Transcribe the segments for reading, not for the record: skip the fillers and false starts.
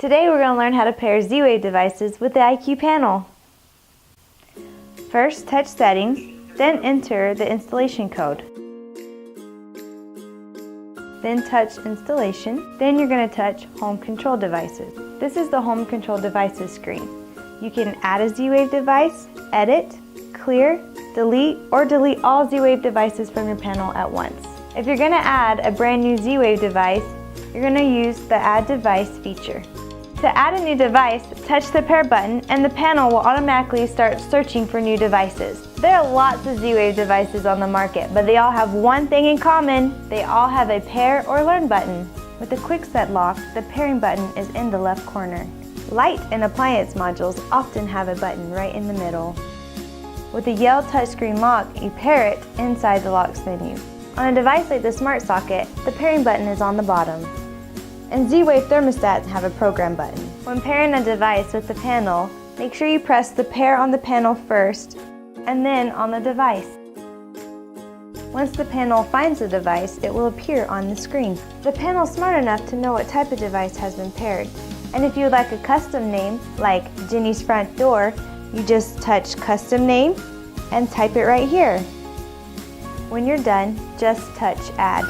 Today we're going to learn how to pair Z-Wave devices with the IQ panel. First, touch Settings, then enter the installation code. Then touch Installation, then you're going to touch Home Control Devices. This is the Home Control Devices screen. You can add a Z-Wave device, edit, clear, delete, or delete all Z-Wave devices from your panel at once. If you're going to add a brand new Z-Wave device, you're going to use the Add Device feature. To add a new device, touch the pair button and the panel will automatically start searching for new devices. There are lots of Z-Wave devices on the market, but they all have one thing in common. They all have a pair or learn button. With the kwikset lock, the pairing button is in the left corner. Light and appliance modules often have a button right in the middle. With the Yell touchscreen lock, you pair it inside the locks menu. On a device like the smart socket, the pairing button is on the bottom. And Z-Wave thermostats have a program button. When pairing a device with the panel, make sure you press the pair on the panel first and then on the device. Once the panel finds the device, it will appear on the screen. The panel is smart enough to know what type of device has been paired. And if you would like a custom name, like Jenny's front door, you just touch custom name and type it right here. When you're done, just touch Add.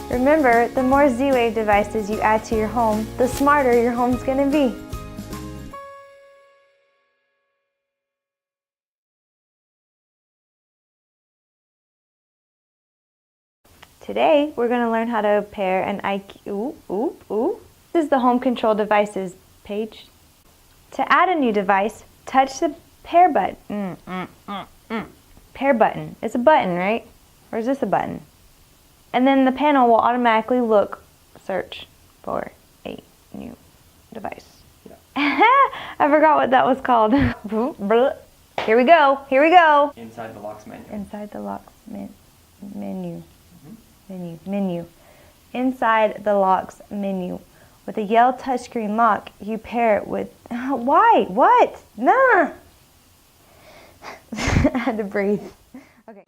Remember, the more Z-Wave devices you add to your home, the smarter your home's going to be. Today, we're going to learn how to pair an IQ. This is the Home Control Devices page. To add a new device, touch the pair button. Pair button. It's a button, right? Or is this a button? And then the panel will automatically search for a new device. Yeah. I forgot what that was called. Here we go. Inside the locks menu. Inside the locks menu. Inside the locks menu. With a Yell touchscreen lock, you pair it with... Why? What? Nah! I had to breathe. Okay.